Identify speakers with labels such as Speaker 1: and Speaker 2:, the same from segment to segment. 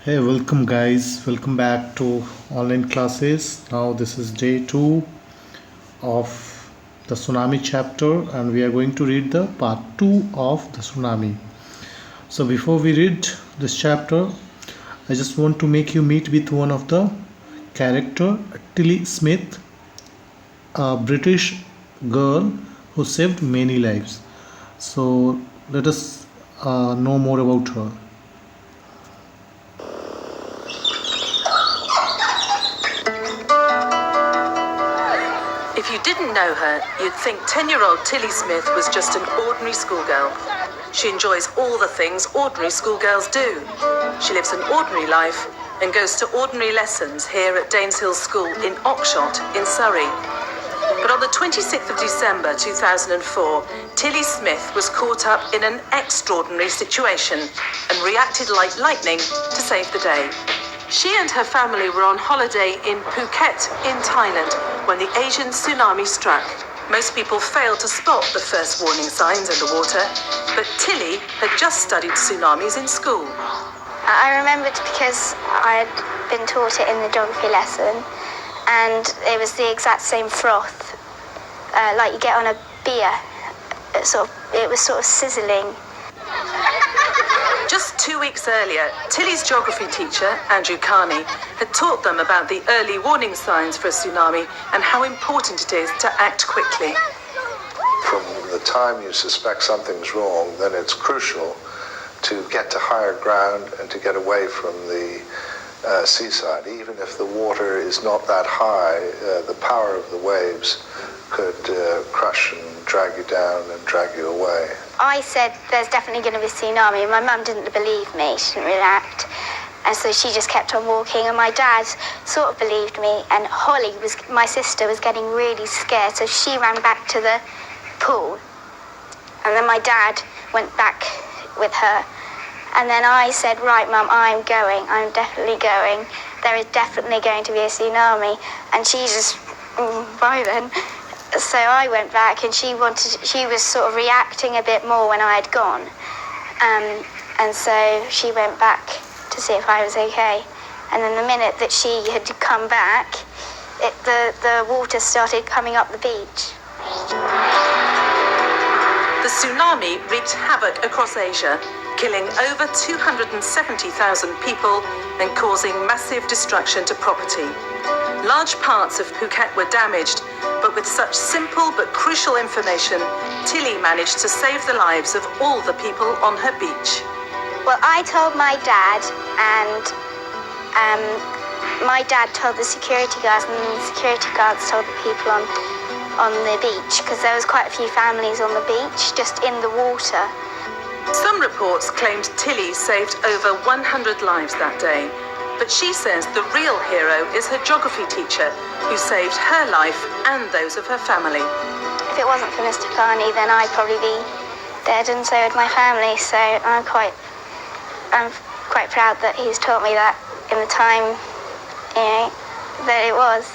Speaker 1: Hey, welcome guys. Welcome back to online classes. Now this is day 2 of the tsunami chapter and we are going to read the part 2 of the tsunami. So before we read this chapter, I just want to make you meet with one of the character, Tilly Smith, a British girl who saved many lives. So let us know more about her.
Speaker 2: If you didn't know her, you'd think 10-year-old Tilly Smith was just an ordinary schoolgirl. She enjoys all the things ordinary schoolgirls do. She lives an ordinary life and goes to ordinary lessons here at Daneshill School in Oxshott in Surrey. But on the 26th of December 2004, Tilly Smith was caught up in an extraordinary situation and reacted like lightning to save the day. She and her family were on holiday in Phuket in Thailand when the Asian tsunami struck. Most people failed to spot the first warning signs in the water, but Tilly had just studied tsunamis in school.
Speaker 3: I remembered because I had been taught it in the geography lesson, and it was the exact same froth, like you get on a beer. It was sort of sizzling.
Speaker 2: Just 2 weeks earlier, Tilly's geography teacher, Andrew Carney, had taught them about the early warning signs for a tsunami and how important it is to act quickly.
Speaker 4: From the time you suspect something's wrong, then it's crucial to get to higher ground and to get away from the seaside. Even if the water is not that high, the power of the waves could crush and drag you down and drag you away.
Speaker 3: I said there's definitely going to be a tsunami. My mum didn't believe me, she didn't react, and so she just kept on walking, and my dad sort of believed me, and Holly, my sister, was getting really scared, so she ran back to the pool, and then my dad went back with her, and then I said, right mum, I'm definitely going, there is definitely going to be a tsunami, and she just, by then. So I went back, and she was sort of reacting a bit more when I had gone, and so she went back to see if I was okay, and then the minute that she had come back, the water started coming up the beach.
Speaker 2: The tsunami wreaked havoc across Asia, killing over 270,000 people and causing massive destruction to property. Large parts of Phuket were damaged, but with such simple but crucial information, Tilly managed to save the lives of all the people on her beach.
Speaker 3: Well, I told my dad, and my dad told the security guards, and the security guards told the people on the beach, because there was quite a few families on the beach, just in the water.
Speaker 2: Some reports claimed Tilly saved over 100 lives that day, but she says the real hero is her geography teacher, who saved her life and those of her family.
Speaker 3: If it wasn't for Mr. Carney, then I'd probably be dead, and so would my family, so I'm quite proud that he's taught me that in the time, that it was.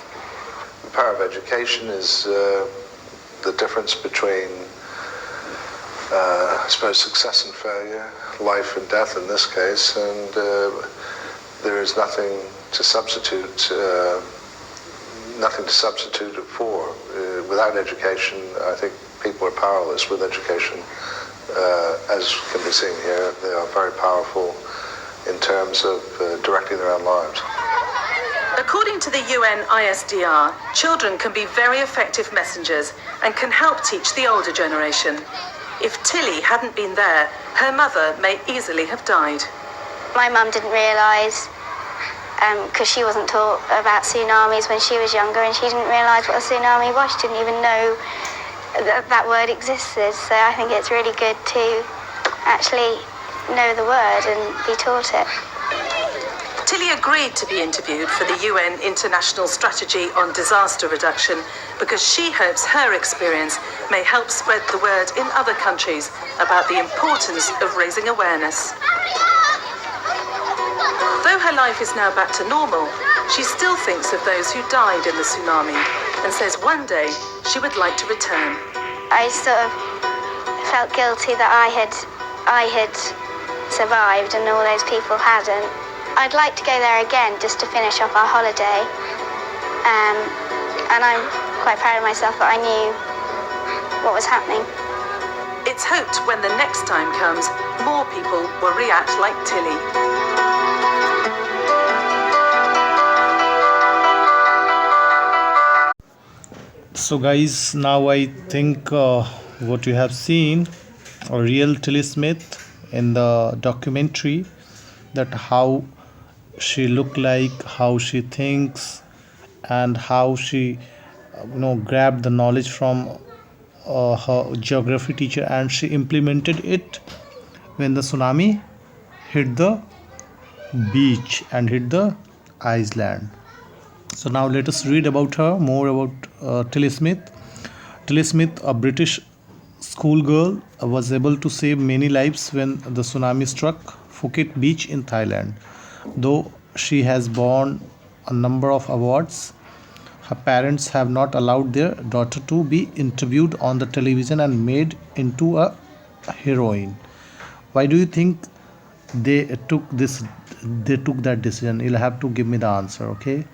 Speaker 4: The power of education is the difference between, I suppose, success and failure, life and death in this case, and there is nothing to substitute it for. Without education, I think people are powerless. With education, as can be seen here, they are very powerful in terms of directing their own lives.
Speaker 2: According to the UN ISDR, children can be very effective messengers and can help teach the older generation. If Tilly hadn't been there, her mother may easily have died.
Speaker 3: My mum didn't realise, because she wasn't taught about tsunamis when she was younger, and she didn't realise what a tsunami was. She didn't even know that word existed. So I think it's really good to actually know the word and be taught it.
Speaker 2: Tilly agreed to be interviewed for the UN International Strategy on Disaster Reduction because she hopes her experience may help spread the word in other countries about the importance of raising awareness. Though her life is now back to normal, she still thinks of those who died in the tsunami and says one day she would like to return.
Speaker 3: I sort of felt guilty that I had survived and all those people hadn't. I'd like to go there again just to finish off our holiday. And I'm quite proud of myself that I knew what was happening.
Speaker 2: It's hoped when the next time comes, more people will react like Tilly.
Speaker 1: So guys, now I think what you have seen a real Tilly Smith in the documentary, that how she look like, how she thinks, and how she grabbed the knowledge from her geography teacher, and she implemented it when the tsunami hit the beach and hit the island. So now let us read about her, more about Tilly Smith. Tilly Smith, a British schoolgirl, was able to save many lives when the tsunami struck Phuket Beach in Thailand. Though she has won a number of awards, her parents have not allowed their daughter to be interviewed on the television and made into a heroine. Why do you think they took that decision? You'll have to give me the answer, okay?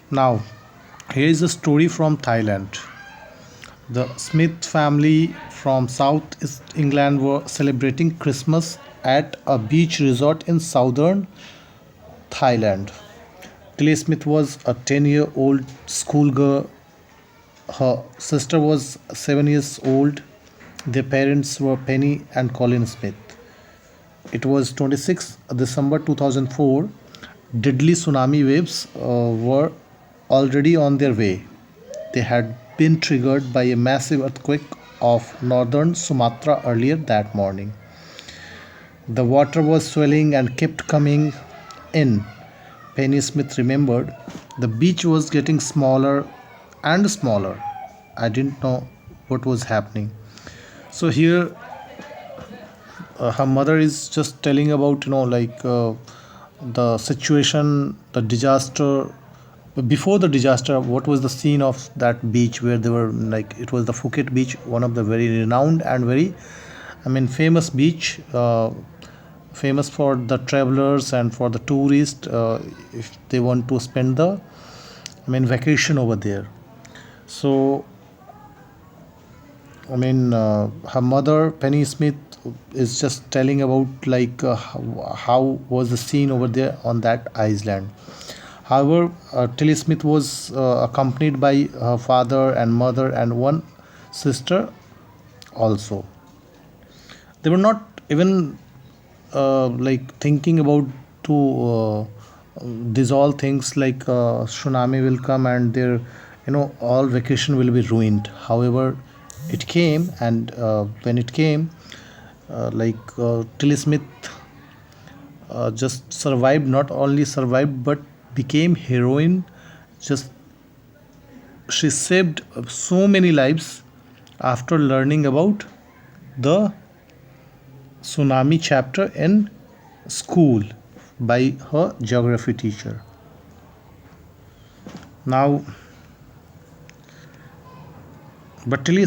Speaker 1: Now, here is a story from Thailand. The Smith family from South England were celebrating Christmas at a beach resort in southern Thailand. Tilly Smith was a 10-year-old schoolgirl. Her sister was 7 years old. Their parents were Penny and Colin Smith. It was 26 December 2004. Deadly tsunami waves were already on their way. They had been triggered by a massive earthquake of northern Sumatra earlier that morning. The water was swelling and kept coming in. Penny Smith remembered the beach was getting smaller and smaller. I didn't know what was happening. So here her mother is just telling about the situation, the disaster. Before the disaster, what was the scene of that beach where they were, like, it was the Phuket beach, one of the very renowned and very, famous beach, famous for the travelers and for the tourists, if they want to spend the vacation over there. So her mother Penny Smith is just telling about how was the scene over there on that island. However, Tilly Smith was accompanied by her father and mother and one sister also. They were not even thinking about to these all things, like tsunami will come and their all vacation will be ruined. However, it came, and when it came, Tilly Smith just survived, not only survived but became heroine. Just she saved so many lives after learning about the tsunami chapter in school by her geography teacher. Now, but Tilly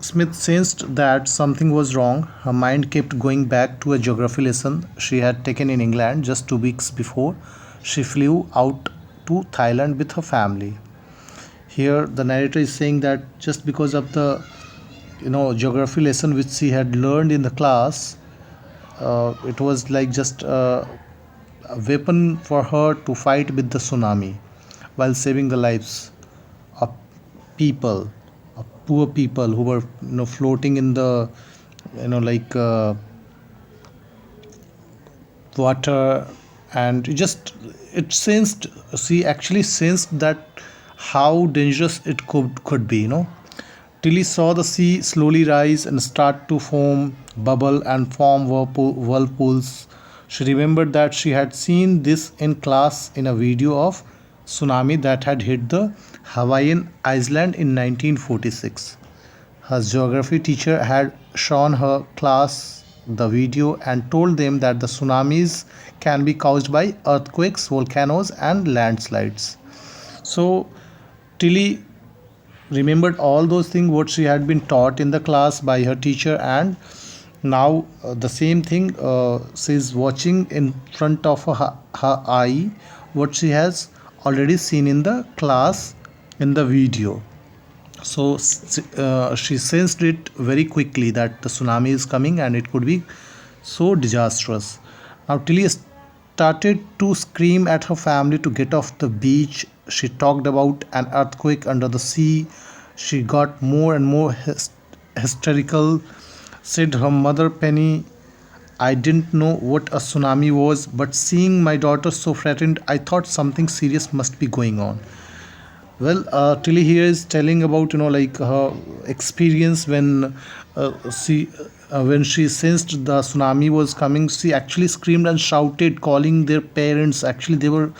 Speaker 1: Smith sensed that something was wrong. Her mind kept going back to a geography lesson she had taken in England just 2 weeks before she flew out to Thailand with her family. Here, the narrator is saying that just because of the geography lesson which she had learned in the class, it was like just a weapon for her to fight with the tsunami while saving the lives of people, of poor people who were floating in the water. And it sensed, she actually sensed that how dangerous it could be. Tilly saw the sea slowly rise and start to foam, bubble, and form whirlpools. She remembered that she had seen this in class in a video of tsunami that had hit the Hawaiian island in 1946. Her geography teacher had shown her class the video and told them that the tsunamis can be caused by earthquakes, volcanoes, and landslides. So Tilly remembered all those things what she had been taught in the class by her teacher, and Now the same thing, she's watching in front of her eye what she has already seen in the class in the video. So she sensed it very quickly that the tsunami is coming and it could be so disastrous. Now Tilly started to scream at her family to get off the beach. She talked about an earthquake under the sea. She got more and more hysterical. Said her mother Penny, I didn't know what a tsunami was, but seeing my daughter so frightened, I thought something serious must be going on. Well, Tilly here is telling about like her experience when she sensed the tsunami was coming. She actually screamed and shouted, calling their parents. Actually, they were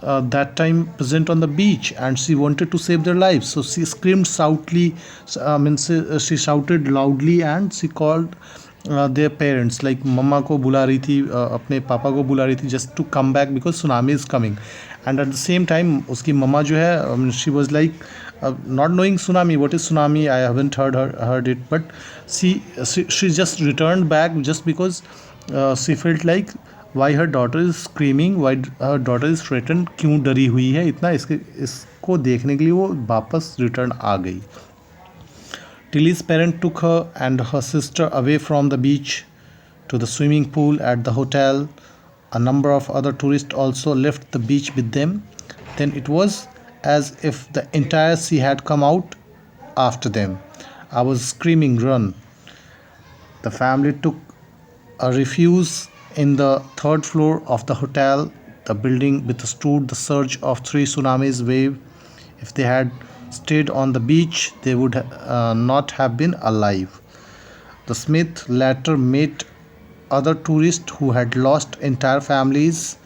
Speaker 1: that time present on the beach, and she wanted to save their lives. So she screamed shoutly. She shouted loudly, and she called their parents, like mama को बुला रही थी, अपने पापा को बुला रही थी, just to come back because tsunami is coming. And at the same time उसकी मम्मा जो है, she was like not knowing tsunami, what is tsunami, I haven't heard it, but she just returned back just because she felt like why her daughter is screaming, why her daughter is threatened, क्यों डरी हुई है इतना, इसको देखने के लिए वो वापस रिटर्न आ गई. Tilly's parents took her and her sister away from the beach to the swimming pool at the hotel. A number of other tourists also left the beach with them. Then it was as if the entire sea had come out after them. I was screaming, run. The family took a refuge in the third floor of the hotel. The building withstood the surge of 3 tsunamis wave. If they had stayed on the beach, they would not have been alive. The Smith later met other tourists who had lost entire families.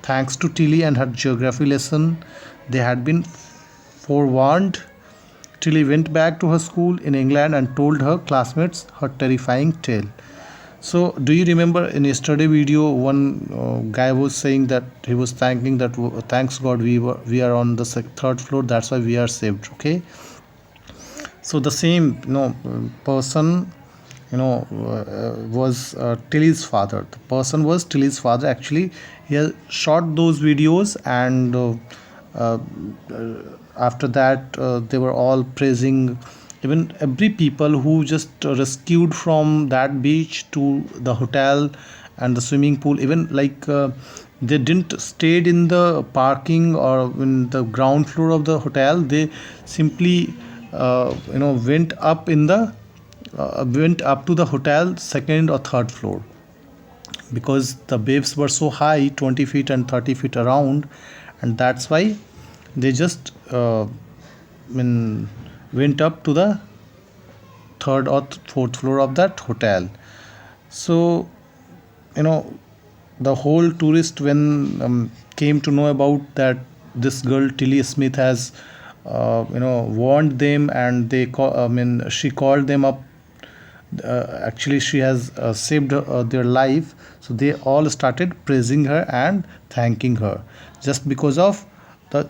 Speaker 1: Thanks to Tilly and her geography lesson, they had been forewarned. Tilly went back to her school in England and told her classmates her terrifying tale. So, do you remember in yesterday video, one guy was saying that he was thanking that thanks God we are on the third floor. That's why we are saved. Okay. So the same person was Tilly's father. The person was Tilly's father. Actually, he had shot those videos, and after that they were all praising even every people who just rescued from that beach to the hotel and the swimming pool. Even like they didn't stayed in the parking or in the ground floor of the hotel. They simply went up to the hotel second or third floor, because the waves were so high, 20 feet and 30 feet around, and that's why they just went up to the third or fourth floor of that hotel. So the whole tourist when came to know about that this girl Tilly Smith has warned them, and she called them up. Actually, she has saved their life. So they all started praising her and thanking her just because of the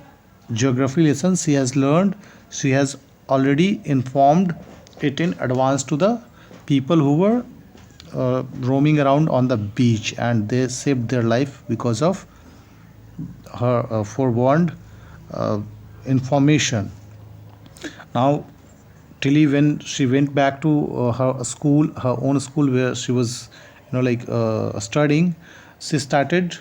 Speaker 1: geography lessons she has learned. She has already informed it in advance to the people who were roaming around on the beach, and they saved their life because of her forewarned information. Now Tilly, when she went back to her own school where she was studying, she started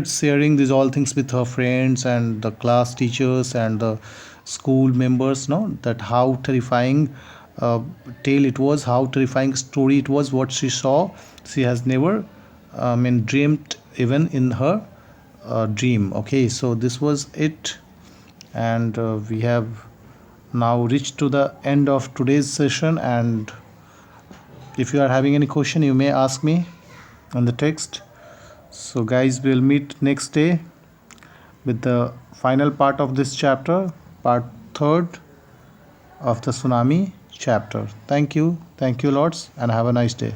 Speaker 1: sharing these all things with her friends and the class teachers and the school members, that how terrifying tale it was, how terrifying story it was, what she saw. She has never dreamed even in her dream. Okay, so this was it, and we have now reached to the end of today's session. And if you are having any question, you may ask me on the text. So guys, we'll meet next day with the final part of this chapter, part 3rd of the tsunami chapter. Thank you lots, and have a nice day.